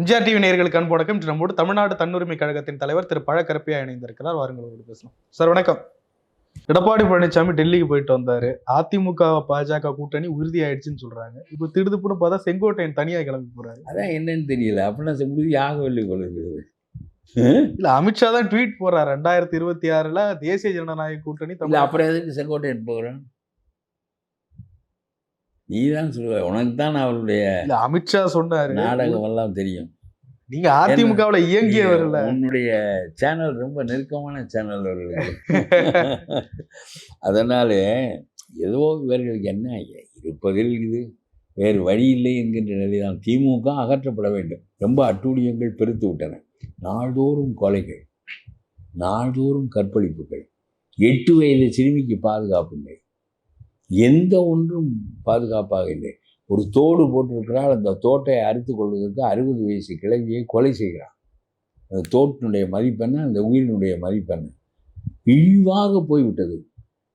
MGR TV நேயர்களுக்கு அன்பு வணக்கம். இன்று நம்மோடு தமிழ்நாடு தன்னுரிமை கழகத்தின் தலைவர் திரு பழ கருப்பையா இணைந்திருக்கிறார். வாருங்கள் அவரோடு பேசலாம். சார் வணக்கம். எடப்பாடி பழனிசாமி டெல்லிக்கு போயிட்டு வந்தாரு. அதிமுக பாஜக கூட்டணி உறுதி ஆயிடுச்சுன்னு சொல்றாங்க. இப்போ திடுதுப்புன்னு பார்த்தா செங்கோட்டையன் தனியா கிளம்பி போறாரு. அதான் என்னன்னு தெரியல. அப்படின்னா உறுதி ஆகவில்லை போல இருக்குது. இல்ல, அமித்ஷா தான் ட்வீட் போறாரு 2026ல தேசிய ஜனநாயக கூட்டணி. அப்புறம் எதுக்கு செங்கோட்டையன் போகிறேன்? நீ தான் சொல்லுவ. உனக்கு தான் அவருடைய அமித்ஷா சொன்னாரு நாடகம் எல்லாம் தெரியும். நீங்க அதிமுகவுல இயங்கியவர்ல. உன்னுடைய சேனல் ரொம்ப நெருக்கமான சேனல் அவர்கள். அதனால ஏதோ இவர்களுக்கு என்ன இருப்பதில் இது வேறு வழி இல்லை என்கின்ற நிலைதான். திமுக அகற்றப்பட வேண்டும். ரொம்ப அட்டூழியங்கள் பெருத்து விட்டன. நாள்தோறும் கொலைகள், நாள்தோறும் கற்பழிப்புகள், 8 வயது சிறுமிக்கு பாதுகாப்பு இல்லை, எந்த ஒன்றும் பாதுகாப்பாக இல்லை. ஒரு தோடு போட்டிருக்கிறாள், அந்த தோட்டை அறுத்து கொள்வதற்கு 60 வயசு கிழவியை கொலை செய்கிறான். அந்த தோட்டினுடைய மதிப்பெண்ண, அந்த உயிரினுடைய மதிப்பெண்ண இழிவாக போய்விட்டது.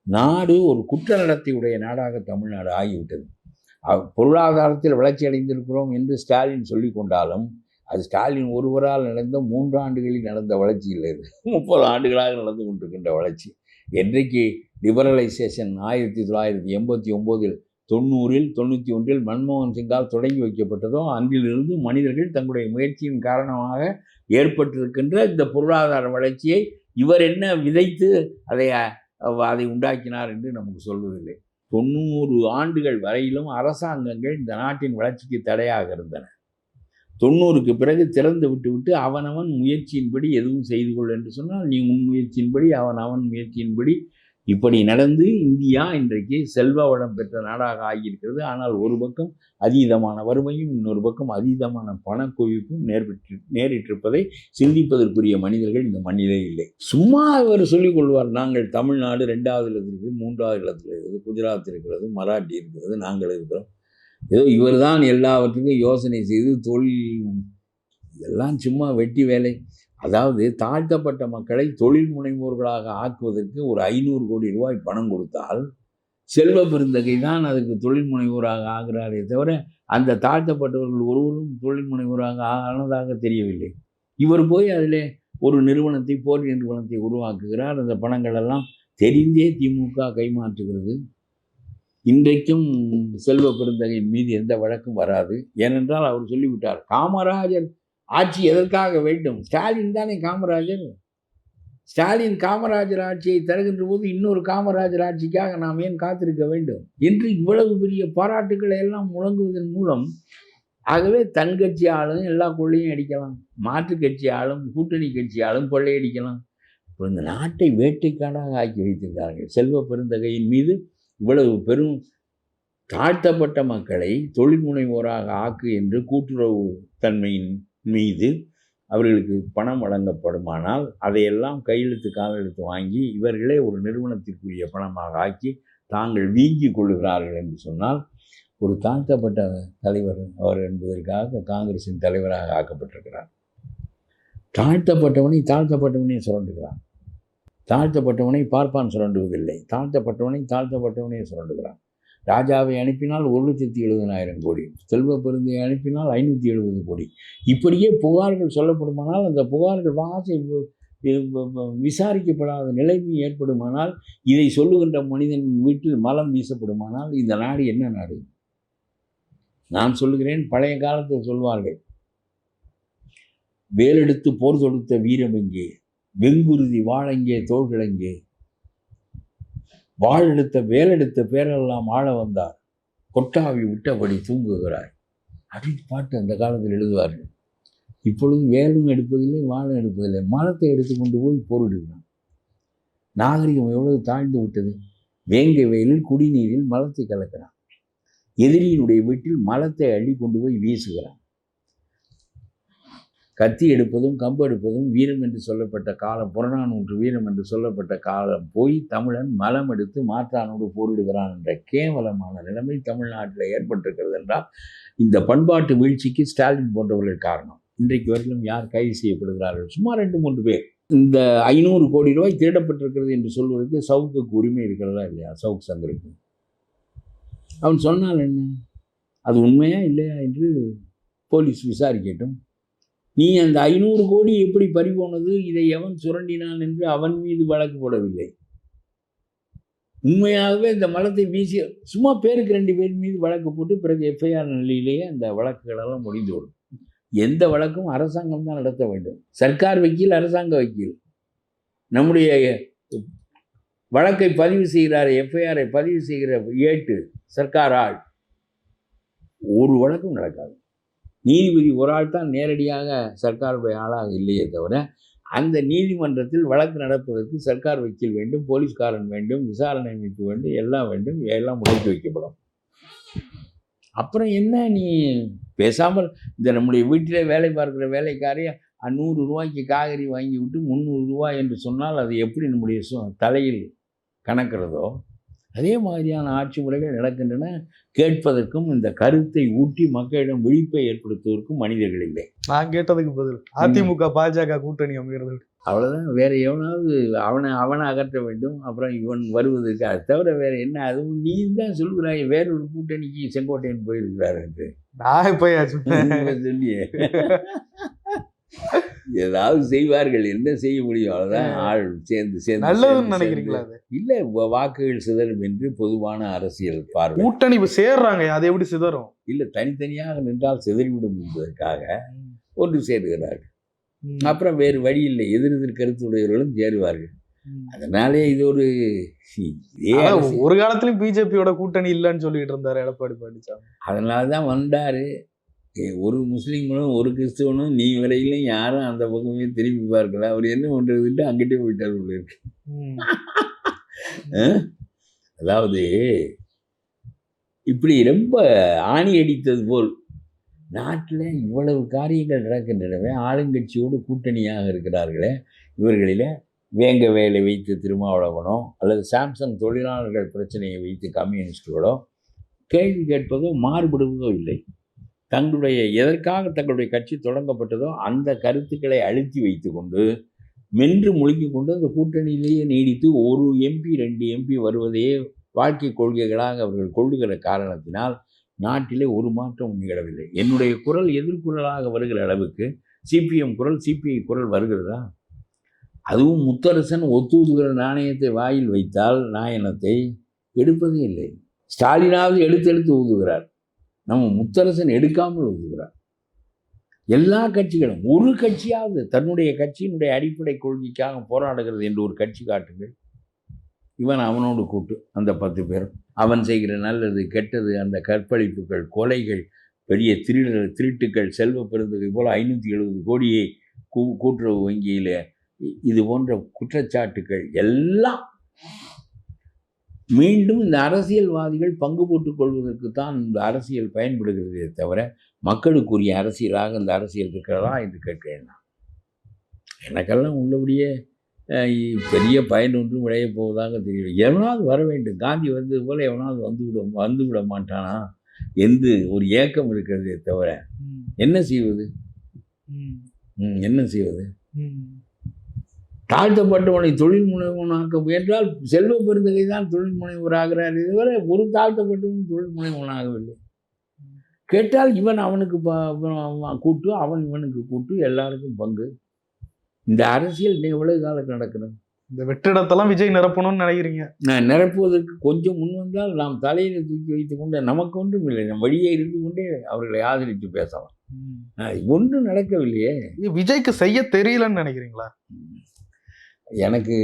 நாடு ஒரு குற்ற நடத்தையுடைய நாடாக தமிழ்நாடு ஆகிவிட்டது. பொருளாதாரத்தில் வளர்ச்சி அடைந்திருக்கிறோம் என்று ஸ்டாலின் சொல்லி கொண்டாலும் அது ஸ்டாலின் ஒருவரால் நடந்த 3 ஆண்டுகளில் நடந்த வளர்ச்சி இல்லை. 30 ஆண்டுகளாக நடந்து கொண்டிருக்கின்ற வளர்ச்சி. என்றைக்கு லிபரலைசேஷன் 1989 90ல் 91ல் மன்மோகன் சிங்கால் தொடங்கி வைக்கப்பட்டதோ அன்றிலிருந்து மனிதர்கள் தங்களுடைய முயற்சியின் காரணமாக ஏற்பட்டிருக்கின்ற இந்த பொருளாதார வளர்ச்சியை இவர் என்ன விதைத்து அதை உண்டாக்கினார் என்று நமக்கு சொல்வதில்லை. 90 ஆண்டுகள் வரையிலும் அரசாங்கங்கள் இந்த நாட்டின் வளர்ச்சிக்கு தடையாக இருந்தன. 90க்கு பிறகு திறந்து விட்டு அவனவன் முயற்சியின்படி எதுவும் செய்து கொள் என்று சொன்னால் நீ உன் முயற்சியின்படி அவன் முயற்சியின்படி இப்படி நடந்து இந்தியா இன்றைக்கு செல்வ வளம் பெற்ற நாடாக ஆகியிருக்கிறது. ஆனால் ஒரு பக்கம் அதீதமான வறுமையும் இன்னொரு பக்கம் அதீதமான பணக்குவிப்பும் நேரிட்டிருப்பதை சிந்திப்பதற்குரிய மனிதர்கள் இந்த மண்ணிலே இல்லை. சும்மா இவர் சொல்லிக் கொள்வார், நாங்கள் தமிழ்நாடு 2வது இடத்திற்கு 3வது இடத்துல இருக்கிறது, குஜராத் இருக்கிறது, மராட்டி இருக்கிறது, நாங்கள் இருக்கிறோம். ஏதோ இவர் தான் எல்லாவற்றுக்கும் யோசனை செய்து தொழில் இதெல்லாம் சும்மா வெட்டி வேலை. அதாவது தாழ்த்தப்பட்ட மக்களை தொழில் முனைவோர்களாக ஆக்குவதற்கு ஒரு 500 கோடி ரூபாய் பணம் கொடுத்தால் செல்வ பெருந்தகை தான் அதுக்கு தொழில் முனைவோராக ஆகிறாரே தவிர அந்த தாழ்த்தப்பட்டவர்கள் ஒருவரும் தொழில் முனைவோராக ஆனதாக தெரியவில்லை. இவர் போய் அதில் ஒரு நிறுவனத்தை, போலி நிறுவனத்தை உருவாக்குகிறார். அந்த பணங்கள் எல்லாம் தெரிந்தே திமுக கைமாற்றுகிறது. இன்றைக்கும் செல்வ பெருந்தகையின் மீது எந்த வழக்கும் வராது. ஏனென்றால் அவர் சொல்லிவிட்டார், காமராஜர் ஆட்சி எதற்காக வேண்டும்? ஸ்டாலின் தானே காமராஜர். ஸ்டாலின் காமராஜர் ஆட்சியை தருகின்ற போது இன்னொரு காமராஜர் ஆட்சிக்காக நாம் ஏன் காத்திருக்க வேண்டும் என்று இவ்வளவு பெரிய பாராட்டுக்களை எல்லாம் முழங்குவதன் மூலம் ஆகவே தன் கட்சி ஆளும் எல்லா கொள்ளையும் அடிக்கலாம், மாற்று கட்சி ஆளும் கூட்டணி கட்சி ஆளும் கொள்ளையடிக்கலாம். இப்போ இந்த நாட்டை வேட்டைக்காடாக ஆக்கி வைத்திருக்கிறார்கள். செல்வ பெருந்தகையின் மீது இவ்வளவு பெரும் தாழ்த்தப்பட்ட மக்களை தொழில் முனைவோராக ஆக்கு என்று கூட்டுறவு தன்மையின் மீது அவர்களுக்கு பணம் வழங்கப்படுமானால் அதையெல்லாம் கையெழுத்து காலெழுத்து வாங்கி இவர்களே ஒரு நிறுவனத்திற்குரிய பணமாக ஆக்கி தாங்கள் வீங்கி கொள்ளுகிறார்கள் என்று சொன்னால் ஒரு தாழ்த்தப்பட்ட தலைவர் அவர் என்பதற்காக காங்கிரசின் தலைவராக ஆக்கப்பட்டிருக்கிறார். தாழ்த்தப்பட்டவனை சுரண்டுகிறான். தாழ்த்தப்பட்டவனை பார்ப்பான் சுரண்டுவதில்லை. தாழ்த்தப்பட்டவனை சுரண்டுகிறான். ராஜாவை அனுப்பினால் 1,70,000 கோடி, செல்வ பெருந்தையை அனுப்பினால் 570 கோடி. இப்படியே புகார்கள் சொல்லப்படுமானால் அந்த புகார்கள் விசாரிக்கப்படாத நிலைமை ஏற்படுமானால், இதை சொல்லுகின்ற மனிதன் வீட்டில் மலம் வீசப்படுமானால் இந்த நாடு என்ன நாடு? நான் சொல்லுகிறேன், பழைய காலத்தில் சொல்வார்கள், வேலெடுத்து போர் தொடுத்த வீரம் எங்கே, வெங்குருதி வாழெங்கே தோள்களெங்கே, வாழெடுத்த வேலெடுத்த பேரெல்லாம் ஆள வந்தார், கொட்டாவி விட்டபடி தூங்குகிறாய் அப்படின்னு பாட்டு அந்த காலத்தில் எழுதுவார்கள். இப்பொழுது வேலும் எடுப்பதில்லை, வாழும் எடுப்பதில்லை, மரத்தை எடுத்து கொண்டு போய் போரிடுகிறான். நாகரிகம் எவ்வளவு தாழ்ந்து விட்டது. வேங்கை வயலில் குடிநீரில் மலத்தை கலக்கிறான். எதிரியினுடைய வீட்டில் மலத்தை அள்ளி கொண்டு போய் வீசுகிறான். கத்தி எடுப்பதும் கம்பு எடுப்பதும் வீரம் என்று சொல்லப்பட்ட காலம், புறநானூற்று வீரம் என்று சொல்லப்பட்ட காலம் போய் தமிழன் மலம் எடுத்து மாற்றானோடு போரிடுகிறான் என்ற கேவலமான நிலைமை தமிழ்நாட்டில் ஏற்பட்டிருக்கிறது என்றால் இந்த பண்பாட்டு வீழ்ச்சிக்கு ஸ்டாலின் போன்றவர்கள் காரணம். இன்றைக்கு வரையிலும் யார் கைது செய்யப்படுகிறார்கள்? சும்மா 2-3 பேர். இந்த 500 கோடி ரூபாய் திருடப்பட்டிருக்கிறது என்று சொல்வதற்கு சவுக்குக்கு உரிமை இருக்கிறதா இல்லையா? சவுக் சங்கருக்கு அவன் சொன்னால் என்ன? அது உண்மையா இல்லையா என்று போலீஸ் விசாரிக்கட்டும். நீ அந்த 500 கோடி எப்படி பறிபோனது, இதை எவன் சுரண்டினான் என்று அவன் மீது வழக்கு போடவில்லை. உண்மையாகவே இந்த மலத்தை வீசி சும்மா பேருக்கு 2 பேர் மீது வழக்கு போட்டு பிறகு எஃப்ஐஆர் நிலையிலேயே அந்த வழக்குகள் எல்லாம் முடிந்துவிடும். எந்த வழக்கும் அரசாங்கம் தான் நடத்த வேண்டும். சர்க்கார் வக்கீல், அரசாங்க வக்கீல். நம்முடைய வழக்கை பதிவு செய்கிறார், எஃப்ஐஆரை பதிவு செய்கிற ஏட்டு சர்க்கார் ஆள். ஒரு வழக்கும் நடக்காது. நீதிபதி ஒரு ஆள் தான் நேரடியாக சர்க்காருடைய ஆளாக இல்லையே தவிர, அந்த நீதிமன்றத்தில் வழக்கு நடப்பதற்கு சர்க்கார் வக்கீல் வேண்டும், போலீஸ்காரன் வேண்டும், விசாரணை அமைப்பு வேண்டும், எல்லாம் வேண்டும். எல்லாம் முடக்கி வைக்கப்படும். அப்புறம் என்ன, நீ பேசாமல் இந்த நம்முடைய வீட்டிலே வேலை பார்க்குற வேலைக்காரி 100 ரூபாய்க்கு காய்கறி வாங்கி விட்டு 300 ரூபாய் என்று சொன்னால் அது எப்படி நம்முடைய தலையில் கணக்கிறதோ அதே மாதிரியான ஆட்சி முறைகள் நடக்கின்றன. கேட்பதற்கும் இந்த கருத்தை ஊட்டி மக்களிடம் விழிப்பை ஏற்படுத்துவதற்கும் மனிதர்கள் இல்லை. நான் கேட்டதுக்கு பதில் அதிமுக பாஜக கூட்டணி அமைகிறது. அவ்வளோதான். வேற எவனாவது அவனை அகற்ற வேண்டும். அப்புறம் இவன் வருவதற்கு அது தவிர வேற என்ன? அதுவும் நீ தான் சொல்கிறாய் வேறொரு கூட்டணிக்கு செங்கோட்டையன் போயிருக்கிறார் என்று. நான் இப்ப சொல்லியே ஏதாவது செய்வார்கள், என்ன செய்ய முடியும்? அவ்வளோதான். ஆள் சேர்ந்து நல்லதுன்னு நினைக்கிறீங்களா? இல்லை, வாக்குகள் சிதறும் என்று பொதுவான அரசியல் பார்வை. கூட்டணி சேர்றாங்க, அது எப்படி சிதறும்? இல்லை, தனித்தனியாக நின்றால் சிதறிவிடும் என்பதற்காக ஒன்று சேருகிறார்கள். அப்புறம் வேறு வழி இல்லை, எதிர் கருத்துடையவர்களும் சேருவார்கள். அதனாலே இது ஒரு காலத்திலும் பிஜேபியோட கூட்டணி இல்லைன்னு சொல்லிட்டு இருந்தாரு எடப்பாடி பழனிசாமி. அதனால தான் வந்தாரு. ஒரு முஸ்லீம்களும் ஒரு கிறிஸ்துவனும் நீ வரையிலும் யாரும் அந்த பக்கமே திரும்பி பார்க்கல. அவர் என்ன பண்ணுறதுட்டு அங்கிட்டே போயிட்டார் உள்ள இருக்கு. அதாவது இப்படி ரொம்ப ஆணி அடித்தது போல் நாட்டில் இவ்வளவு காரியங்கள் நடக்கின்றனவே, ஆளுங்கட்சியோடு கூட்டணியாக இருக்கிறார்களே, இவர்களில் வேங்க வேலை வைத்து திருமாவளவனோ அல்லது சாம்சங் தொழிலாளர்கள் பிரச்சனையை வைத்து கம்யூனிஸ்டுகளோ கேள்வி கேட்பதோ மாறுபடுவதோ இல்லை. எதற்காக தங்களுடைய கட்சி தொடங்கப்பட்டதோ அந்த கருத்துக்களை அழுத்தி வைத்து கொண்டு மென்று முழுங்கி கொண்டு அந்த கூட்டணியிலேயே நீடித்து ஒரு எம்பி 2 எம்பி வருவதையே வாழ்க்கை கொள்கைகளாக அவர்கள் கொள்ளுகிற காரணத்தினால் நாட்டிலே ஒரு மாற்றம் நிகழவில்லை. என்னுடைய குரல் எதிர்குரலாக வருகிற அளவுக்கு சிபிஎம் குரல், சிபிஐ குரல் வருகிறதா? அதுவும் முத்தரசன் ஒத்துதுகிற நாணயத்தை வாயில் வைத்தால் நாயனத்தை எடுப்பதே இல்லை. ஸ்டாலினாவது எடுத்து ஊதுகிறார். நம்ம முத்தரசன் எடுக்காமல் ஊதுகிறார். எல்லா கட்சிகளும் ஒரு கட்சியாவது தன்னுடைய கட்சியினுடைய அடிப்படை கொள்கைக்காக போராடுகிறது என்று ஒரு கட்சி காட்டுங்கள். இவன் அவனோடு கூட்டு அந்த 10 பேர் அவன் செய்கிற நல்லது கெட்டது, அந்த கற்பழிப்புகள், கொலைகள், பெரிய திருட்டுக்கள், செல்வ பெருந்தகை போல் 570 கோடியை கூட்டுறவு வங்கியில் இது போன்ற குற்றச்சாட்டுக்கள் எல்லாம் மீண்டும் இந்த அரசியல்வாதிகள் பங்கு போட்டுக் கொள்வதற்கு தான் இந்த அரசியல் பயன்படுகிறதே தவிர மக்களுக்குரிய அரசியலாக இந்த அரசியல் இருக்கிறதா என்று கேட்கிறேன். எனக்கெல்லாம் உள்ளபடியே பெரிய பயன் ஒன்றும் விளைய போவதாக தெரியல. எவனாவது வர வேண்டும். காந்தி வந்தது போல் எவனாவது வந்து விட மாட்டானா என்று ஒரு ஏக்கம் இருக்கிறதே தவிர என்ன செய்வது? தாழ்த்தப்பட்டவனை தொழில் முனைவனாக்க முயன்றால் செல்வ பெருந்தகை தான் தொழில் முனைவராகிறார். இதுவரை ஒரு தாழ்த்தப்பட்டவன் தொழில் முனைவனாகவில்லை. கேட்டால் இவன் அவனுக்கு கூட்டு, அவன் இவனுக்கு கூட்டு, எல்லாருக்கும் பங்கு. இந்த அரசியல் எவ்வளவு காலத்துக்கு நடக்கணும்? இந்த வெற்றிடத்தெல்லாம் விஜய் நிரப்பணும்னு நினைக்கிறீங்க? நிரப்புவதற்கு கொஞ்சம் முன் வந்தால் நாம் தலையில் தூக்கி வைத்துக் கொண்டு நமக்கு ஒன்றும் இல்லை, நம் வழியே இருந்து கொண்டே அவர்களை ஆதரித்து பேசலாம். ஒன்றும் நடக்கவில்லையே. விஜய்க்கு செய்ய தெரியலன்னு நினைக்கிறீங்களா? எனக்கு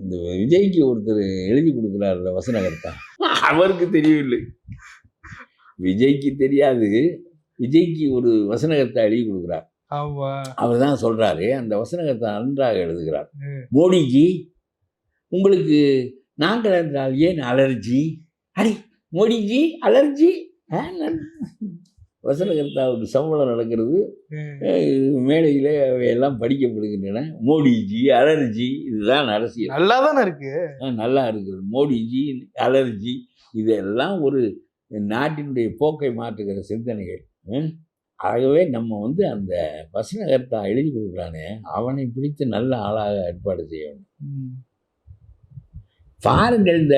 இந்த விஜய்க்கு ஒருத்தர் எழுதி கொடுக்குறாருல வசனகர்த்தா, அவருக்கு தெரியவில்லை. விஜய்க்கு தெரியாது, விஜய்க்கு ஒரு வசனகர்த்தா எழுதி கொடுக்குறார். அவர் தான் சொல்றாரு, அந்த வசனகர்த்தா நன்றாக எழுதுகிறார். மோடிஜி, உங்களுக்கு நாங்கள் என்றால் ஏன் அலர்ஜி? அடி மோடிஜி அலர்ஜி. வசனகர்த்தாவுக்கு சம்பளம் நடக்கிறது, மேடையில் எல்லாம் படிக்கப்படுகின்றன. மோடிஜி அலர்ஜி, இதுதான் அரசியல். நல்லா தானே இருக்கு, நல்லா இருக்குது. மோடிஜி அலர்ஜி, இதெல்லாம் ஒரு நாட்டினுடைய போக்கை மாற்றுகிற சிந்தனைகள். ஆகவே நம்ம அந்த வசனகர்த்தா எழுதி கொடுக்குறானே அவனை பிடித்து நல்ல ஆளாக ஏற்பாடு செய்ய வேண்டும். பாருங்கள், இந்த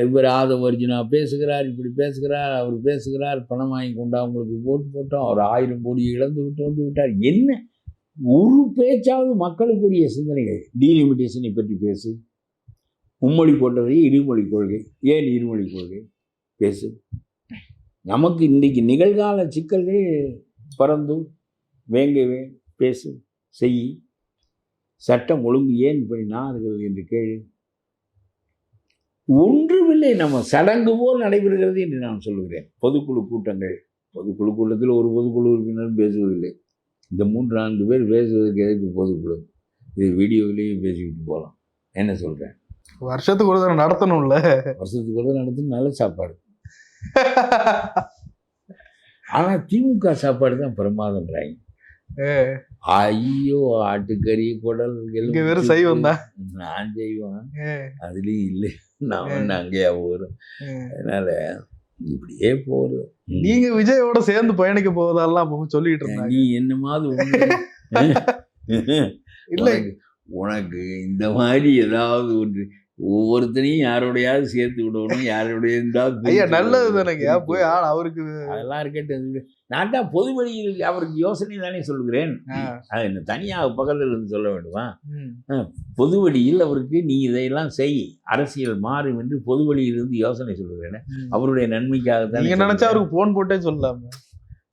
இவர் ஆதவ அர்ஜுனா பேசுகிறார், இப்படி பேசுகிறார், அவர் பேசுகிறார், பணம் வாங்கி கொண்டா உங்களுக்கு ஓட்டு போட்டோம், அவர் 1000 கோடியை இழந்து விட்டு வந்து விட்டார். என்ன ஒரு பேச்சாவது மக்களுக்குரிய சிந்தனைகள். டீலிமிட்டேஷனை பற்றி பேசு, மும்மொழி போட்டதை இருமொழி கொள்கை, ஏன் இருமொழி கொள்கை பேசு. நமக்கு இன்றைக்கு நிகழ்கால சிக்கல்கள் பறந்தும் வேங்கவே பேசு, செய். சட்டம் ஒழுங்கு ஏன் இப்படி நாடுகிறது என்று கேளு. ஒன்றுமில்லை, நம்ம சடங்கு போல் நடைபெறுகிறது என்று நான் சொல்லுகிறேன். பொதுக்குழு கூட்டங்கள், பொதுக்குழு கூட்டத்தில் ஒரு பொதுக்குழு உறுப்பினரும் பேசுவதில்லை. இந்த 3-4 பேர் பேசுவதற்கு எதுக்கு பொதுக்குழு? இது வீடியோவிலேயும் பேசிக்கிட்டு போகலாம். என்ன சொல்கிறேன்? வருஷத்துக்கு ஒரு தடவை நடத்தணும்ல. வருஷத்துக்கு ஒரு நடத்தி நல்ல சாப்பாடு. ஆனால் திமுக சாப்பாடு தான் பிரமாதம்ன்றாங்க. ஐயோ, ஆட்டுக்கறி, குடல் வெறும் சைவம் தான். நான் செய்வேன், அதுலேயும் இல்லை. நான் அங்கேயா போகிறோம். அதனால இப்படியே போகுது. நீங்க விஜயோட சேர்ந்து பயணிக்க போவதெல்லாம் சொல்லிட்டு இருந்தாங்க. நீ என்ன மாதிரி இல்லை, உனக்கு இந்த மாதிரி ஏதாவது ஒன்று ஒவ்வொருத்தனையும் யாரோடையாவது சேர்த்து விடணும், யாரோடைய இருந்தாலும் ஐயா நல்லது தானேங்க. போய் அவருக்கு அதெல்லாம் இருக்கட்டும். நான் தான் பொது வழியில் அவருக்கு யோசனை தானே சொல்லுகிறேன். அது என்ன தனியாக பக்கத்தில் இருந்து சொல்ல வேண்டுமா? பொது வழியில் அவருக்கு நீ இதையெல்லாம் செய், அரசியல் மாறும் என்று பொது வழியிலிருந்து யோசனை சொல்லுகிறேன். அவருடைய நன்மைக்காகத்தான். நீங்க நினைச்சா அவருக்கு போன் போட்டே சொல்லலாமா?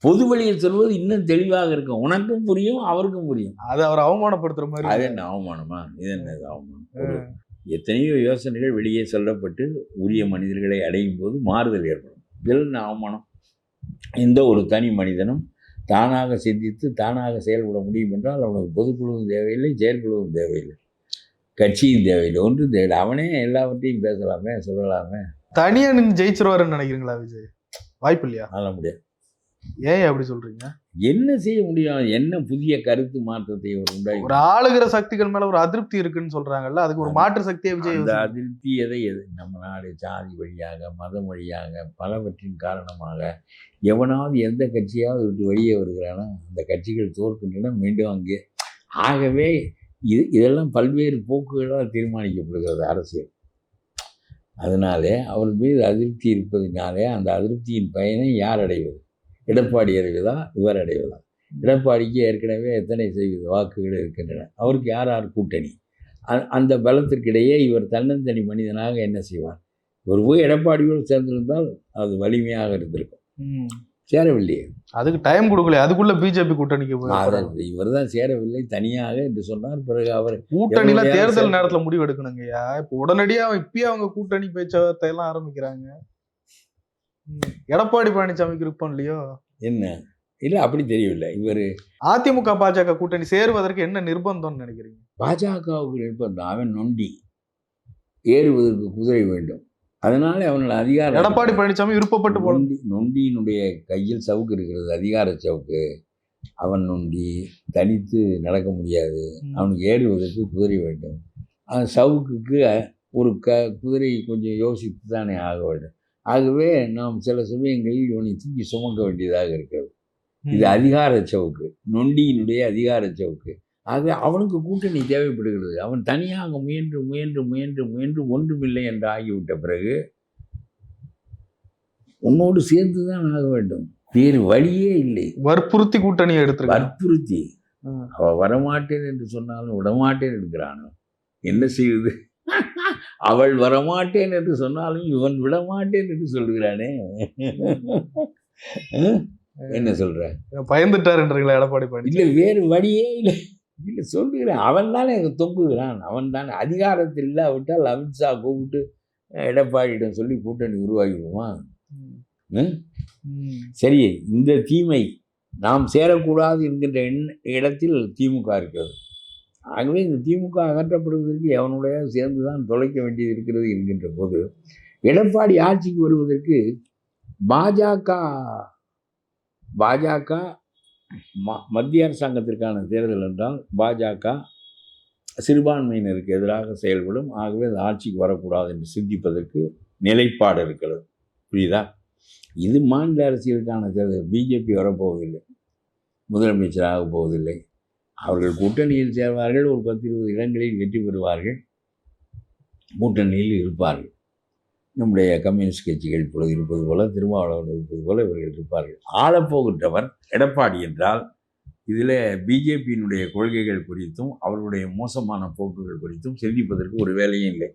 பொது வழியில் சொல்வது இன்னும் தெளிவாக இருக்கும். உனக்கும் புரியும், அவருக்கும் புரியும். அது அவர் அவமானப்படுத்துற மாதிரி. அது என்ன அவமானமா? இது என்ன அவமானம்? எத்தனையோ யோசனைகள் வெளியே சொல்லப்பட்டு உரிய மனிதர்களை அடையும் போது மாறுதல் ஏற்படும். இதில் அவமானம். எந்த ஒரு தனி மனிதனும் தானாக சிந்தித்து தானாக செயல்பட முடியும் என்றால் அவனுக்கு பொதுக்குழுவும் தேவையில்லை, செயற்குழுவும் தேவையில்லை, கட்சியும் தேவையில்லை, ஒன்றும் தேவையில்லை. அவனே எல்லாவற்றையும் பேசலாமே, சொல்லலாமே. தனியா நின்று ஜெயிச்சிருவாருன்னு நினைக்கிறீங்களா விஜய்? வாய்ப்பு இல்லையா? சொல்ல முடியாது. ஏன் அப்படி சொல்றீங்க? என்ன செய்ய முடியும்? என்ன புதிய கருத்து மாற்றத்தை உண்டாகி? ஒரு ஆளுகிற சக்திகள் மேல ஒரு அதிருப்தி இருக்குன்னு சொல்றாங்கல்ல, அதுக்கு ஒரு மாற்று சக்தியை விஜய். அந்த அதிருப்தி எது நம்ம நாடு ஜாதி வழியாக, மதம் வழியாக, பலவற்றின் காரணமாக எவனாவது எந்த கட்சியாவது விட்டு வெளியே வருகிறானோ அந்த கட்சிகள் தோற்கின்றன, மீண்டும் அங்கே. ஆகவே இதெல்லாம் பல்வேறு போக்குகளால் தீர்மானிக்கப்படுகிறது அரசியல். அதனாலே அவர் மீது அதிருப்தி இருப்பதனாலே அந்த அதிருப்தியின் பயனை யார் அடைவது? எடப்பாடி அடைவதா, இவர் அடைவதா? எடப்பாடிக்கு ஏற்கனவே எத்தனை சதவீத வாக்குகள் இருக்கின்றன, அவருக்கு யார் யார் கூட்டணி? அந்த பலத்திற்கிடையே இவர் தன்னந்தனி மனிதனாக என்ன செய்வார்? இவர் போய் எடப்பாடியோடு சேர்ந்திருந்தால் அது வலிமையாக இருந்திருக்கும். சேரவில்லையே, அதுக்கு டைம் கொடுக்கல. அதுக்குள்ள பிஜேபி கூட்டணிக்கு இவர் தான் சேரவில்லை தனியாக என்று சொன்னார். பிறகு அவர் கூட்டணியில தேர்தல் நேரத்தில் முடிவு எடுக்கணுங்கய்யா. இப்போ உடனடியா இப்பயே அவங்க கூட்டணி பேச்சுவார்த்தை எல்லாம் ஆரம்பிக்கிறாங்க. எடப்பாடி பழனிசாமிக்கு விருப்பம் இல்லையோ என்ன? இல்லை, அப்படி தெரியவில்லை. இவர் அதிமுக பாஜக கூட்டணி சேருவதற்கு என்ன நிர்பந்தம்னு நினைக்கிறீங்க? பாஜகவுக்கு நிர்பந்தம். அவன் நொண்டி, ஏறுவதற்கு குதிரை வேண்டும். அதனால அவனோட அதிகாரம். எடப்பாடி பழனிசாமி விருப்பப்பட்டு நொண்டியினுடைய கையில் சவுக்கு இருக்கிறது, அதிகார சவுக்கு. அவன் நொண்டி தனித்து நடக்க முடியாது. அவனுக்கு ஏறுவதற்கு குதிரை வேண்டும். சவுக்குக்கு ஒரு குதிரை கொஞ்சம் யோசித்து தானே ஆக வேண்டும். ஆகவே நாம் சில சமயங்களில் இவனை தூக்கி சுமக்க வேண்டியதாக இருக்கிறது. இது அதிகார சவுக்கு, நொண்டியினுடைய அதிகார சவுக்கு. ஆக அவனுக்கு கூட்டணி தேவைப்படுகிறது. அவன் தனியாக முயன்று முயன்று முயன்று முயன்று ஒன்றுமில்லை என்று ஆகிவிட்ட பிறகு உன்னோடு சேர்ந்து தான் ஆக வேண்டும், வேறு வழியே இல்லை. வற்புறுத்தி கூட்டணி எடுத்து வற்புறுத்தி. அவ வரமாட்டேன் என்று சொன்னாலும் விடமாட்டேன் இருக்கிறானோ, என்ன செய்வது? அவள் வரமாட்டேன் என்று சொன்னாலும் இவன் விடமாட்டேன் என்று சொல்கிறானே. என்ன சொல்ற? பயந்துட்டாருன்றீங்களா எடப்பாடி பழனிசாமி? இல்லை, வேறு வழியே இல்லை. இல்லை சொல்லுகிறேன், அவன் தானே தொங்குகிறான். அவன் தானே அதிகாரத்தில் இல்லாவிட்டால் அமித்ஷா கூப்பிட்டு எடப்பாடியிடம் சொல்லி கூட்டணி உருவாகிடுமா? சரி, இந்த தீமை நாம் சேரக்கூடாது என்கின்ற இடத்தில் திமுக இருக்கிறது. ஆகவே இந்த திமுக அகற்றப்படுவதற்கு எவனுடைய சேர்ந்து தான் தொலைக்க வேண்டியது இருக்கிறது என்கின்ற போது, எடப்பாடி ஆட்சிக்கு வருவதற்கு பாஜக மத்திய அரசாங்கத்திற்கான தேர்தல் என்றால் பாஜக சிறுபான்மையினருக்கு எதிராக செயல்படும். ஆகவே அந்த ஆட்சிக்கு வரக்கூடாது என்று சிந்திப்பதற்கு நிலைப்பாடு இருக்கிறது. புரியுதா? இது மாநில அரசியலுக்கான தேர்தல். பிஜேபி வரப்போவதில்லை, முதலமைச்சராக போவதில்லை. அவர்கள் கூட்டணியில் சேர்வார்கள், ஒரு 10-20 இடங்களில் வெற்றி பெறுவார்கள், கூட்டணியில் இருப்பார்கள். நம்முடைய கம்யூனிஸ்ட் கட்சிகள் இப்பொழுது இருப்பது போல, திருமாவளவன் இருப்பது போல இவர்கள் இருப்பார்கள். ஆளப்போகின்றவர் எடப்பாடி என்றால் இதில் பிஜேபியினுடைய கொள்கைகள் குறித்தும் அவருடைய மோசமான போக்குகள் குறித்தும் சிந்திப்பதற்கு ஒரு வேலையும் இல்லை.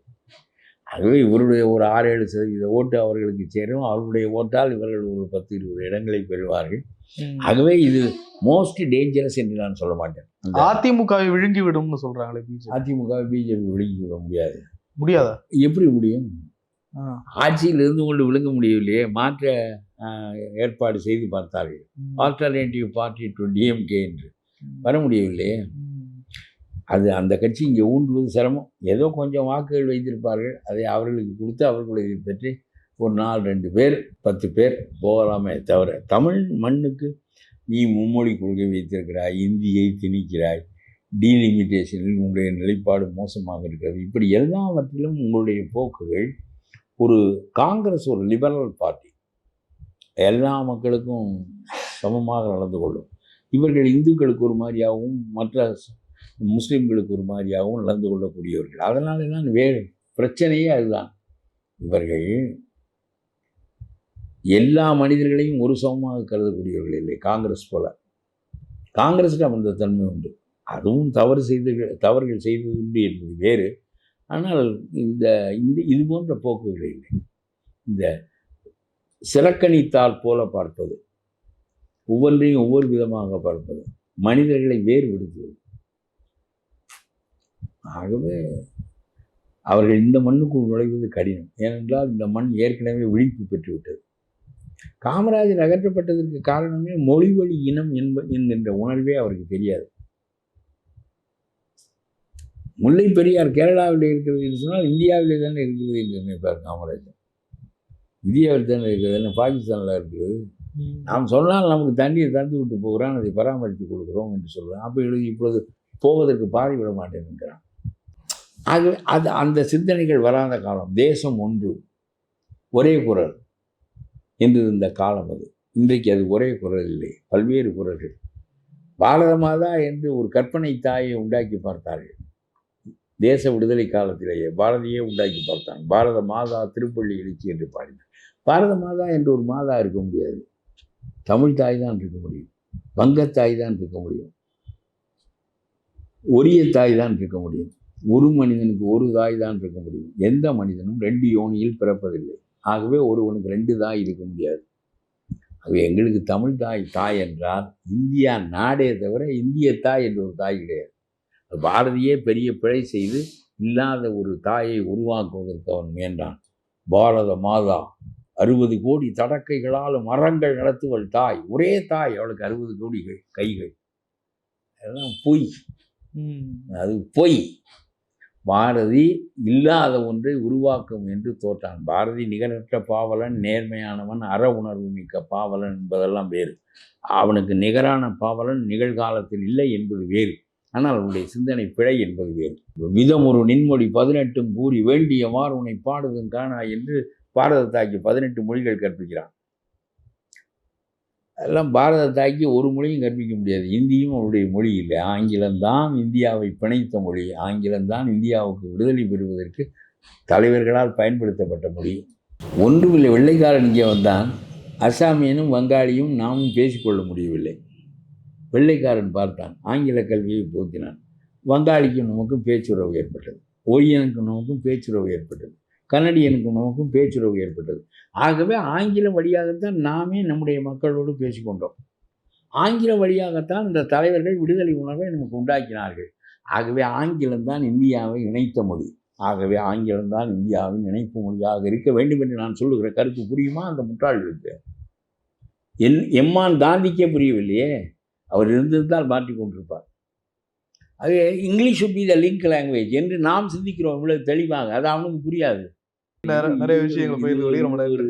ஆகவே இவருடைய ஒரு 6-7% ஓட்டு அவர்களுக்கு சேரும். அவருடைய ஓட்டால் இவர்கள் ஒரு 10-20 இடங்களை பெறுவார்கள். ஆகவே இது மோஸ்ட் டேஞ்சரஸ் என்று நான் சொல்ல மாட்டேன். அதிமுகவை விழுங்கி விடும்னு சொல்றாங்களே பிஜேபி. அதிமுக பிஜேபி விழுங்கி விட முடியாது. முடியாதா? எப்படி முடியும்? ஆட்சியில் இருந்து கொண்டு விழுங்க முடியவில்லையே. மாற்ற ஏற்பாடு செய்து பார்த்தார்கள். ஆல்டர்னேட்டிவ் பார்ட்டி டு டிஎம்கே என்று வர முடியவில்லையே. அது அந்த கட்சி இங்கே ஊன்றுவது சிரமம். ஏதோ கொஞ்சம் வாக்குகள் வைத்திருப்பார்கள். அதை அவர்களுக்கு கொடுத்து அவர்களை பற்றி ஒரு 4-2 பேர் 10 பேர் போகலாமே தவிர, தமிழ் மண்ணுக்கு நீ மும்மொழி கொள்கை வைத்திருக்கிறாய், இந்தியை திணிக்கிறாய், டீலிமிட்டேஷனில் உங்களுடைய நிலைப்பாடு மோசமாக இருக்கிறது, இப்படி எல்லாவற்றிலும் உங்களுடைய போக்குகள். ஒரு காங்கிரஸ் ஒரு லிபரல் பார்ட்டி, எல்லா மக்களுக்கும் சமமாக நடந்து கொள்ளும். இவர்கள் இந்துக்களுக்கு ஒரு மாதிரியாகவும் மற்ற முஸ்லீம்களுக்கு ஒரு மாதிரியாகவும் நடந்து கொள்ளக்கூடியவர்கள். அதனால தான் வேறு பிரச்சனையே அதுதான். இவர்கள் எல்லா மனிதர்களையும் ஒரு சமமாக கருதக்கூடியவர்கள் இல்லை. காங்கிரஸ் போல. காங்கிரஸுக்கு அந்த தன்மை உண்டு. அதுவும் தவறுகள் செய்தது உண்டு என்பது வேறு. ஆனால் இது போன்ற போக்குகள் இல்லை. இந்த சிறக்கணித்தால் போல பார்ப்பது, ஒவ்வொன்றையும் ஒவ்வொரு விதமாக பார்ப்பது, மனிதர்களை வேறுபடுத்துவது. ஆகவே அவர்கள் இந்த மண்ணுக்குள் நுழைவது கடினம். ஏனென்றால் இந்த மண் ஏற்கனவே விழிப்பு பெற்றுவிட்டது. காமராஜர் அகற்றப்பட்டதற்கு காரணமே மொழி வழி இனம் என்கின்ற உணர்வே அவருக்கு தெரியாது. முல்லை பெரியார் கேரளாவில் இருக்கிறது என்று சொன்னால் இந்தியாவிலே தானே இருக்கிறது என்று நினைப்பார் காமராஜர். இந்தியாவில் தானே இருக்கிறது, என்ன பாகிஸ்தானில் இருக்கிறது. நாம் சொன்னால் நமக்கு தண்ணியை தந்து விட்டு போகிறான், அதை பராமரித்து கொடுக்குறோம் என்று சொல்கிறோம். அப்போ இப்பொழுது போவதற்கு பாதி விட மாட்டேன் என்கிறான். அது அந்த சிந்தனைகள் வராத காலம். தேசம் ஒன்று, ஒரே குரல் என்று இருந்த காலம் அது. இன்றைக்கு அது ஒரே குரல் இல்லை, பல்வேறு குரல்கள். பாரத மாதா என்று ஒரு கற்பனை தாயை உண்டாக்கி பார்த்தார்கள். தேச விடுதலை காலத்திலேயே பாரதியே உண்டாக்கி பார்த்தான். பாரத மாதா திருப்பள்ளி எழுச்சி என்று பாடினார். பாரத மாதா என்று ஒரு மாதா இருக்க முடியாது. தமிழ் தாய் தான் இருக்க முடியும், வங்கத்தாய் தான் இருக்க முடியும், ஒரிய தாய் தான் இருக்க முடியும். ஒரு மனிதனுக்கு ஒரு தாய் தான் இருக்க முடியும். எந்த மனிதனும் 2 யோனியில் பிறப்பதில்லை. ஆகவே ஒருவனுக்கு 2 தாய் இருக்க முடியாது. ஆகவே எங்களுக்கு தமிழ் தாய் என்றால் இந்தியா நாடே தவிர இந்திய தாய் என்ற ஒரு தாய் கிடையாது. பாரதியே பெரிய பிழை செய்து இல்லாத ஒரு தாயை உருவாக்குவதற்கு அவன் முயன்றான். பாரத மாதா 60 கோடி தடக்கைகளால் மரங்கள் நடத்துவள் தாய், ஒரே தாய், அவளுக்கு 60 கோடி கைகள். அதெல்லாம் பொய், அது பொய். பாரதி இல்லாத ஒன்றை உருவாக்கும் என்று தோற்றான். பாரதி நிகரற்ற பாவலன், நேர்மையானவன், அற உணர்வு மிக்க பாவலன் என்பதெல்லாம் வேறு. அவனுக்கு நிகரான பாவலன் நிகழ்காலத்தில் இல்லை என்பது வேறு. ஆனால் அவனுடைய சிந்தனை பிழை என்பது வேறு. விதமொரு நின்மொழி 18 கூறி வேண்டியவாறு உன்னை பாடுதும் காணா என்று பாரத தாய்க்கு 18 மொழிகள் கற்பிக்கிறான். அதெல்லாம் பாரத தாய்க்கு ஒரு மொழியும் கற்பிக்க முடியாது. இந்தியும் அவருடைய மொழி இல்லை. ஆங்கிலம்தான் இந்தியாவை பிணைத்த மொழி. ஆங்கிலம்தான் இந்தியாவுக்கு விடுதலை பெறுவதற்கு தலைவர்களால் பயன்படுத்தப்பட்ட மொழி. ஒன்றுமில்லை, வெள்ளைக்காரன் இங்கே வந்தான். அசாமியனும் வங்காளியும் நாமும் பேசிக்கொள்ள முடியவில்லை. வெள்ளைக்காரன் பார்த்தான், ஆங்கில கல்வியை போக்கினான். வங்காளிக்கும் நமக்கும் பேச்சுறவு ஏற்பட்டது, ஒரியனுக்கும் நமக்கும் பேச்சுறவு ஏற்பட்டது, கன்னடியனுக்கும் நமக்கும் பேச்சுறவு ஏற்பட்டது. ஆகவே ஆங்கிலம் வழியாகத்தான் நாமே நம்முடைய மக்களோடு பேசிக்கொண்டோம். ஆங்கிலம் வழியாகத்தான் இந்த தலைவர்கள் விடுதலை உணர்வை நமக்கு உண்டாக்கினார்கள். ஆகவே ஆங்கிலம்தான் இந்தியாவை இணைத்த மொழி. ஆகவே ஆங்கிலம்தான் இந்தியாவின் இணைப்பு மொழியாக இருக்க வேண்டும் என்று நான் சொல்லுகிற கருத்து புரியுமா அந்த முட்டாள்களுக்கு? எம்மான் காந்திக்கே புரியவில்லையே. அவர் இருந்திருந்தால் மாற்றி கொண்டிருப்பார். அது English would be the link language என்று நாம் சிந்திக்கிறோம் இவ்வளவு தெளிவாக. அது அவனுக்கு புரியாது. நிறைய விஷயங்கள் ஒரு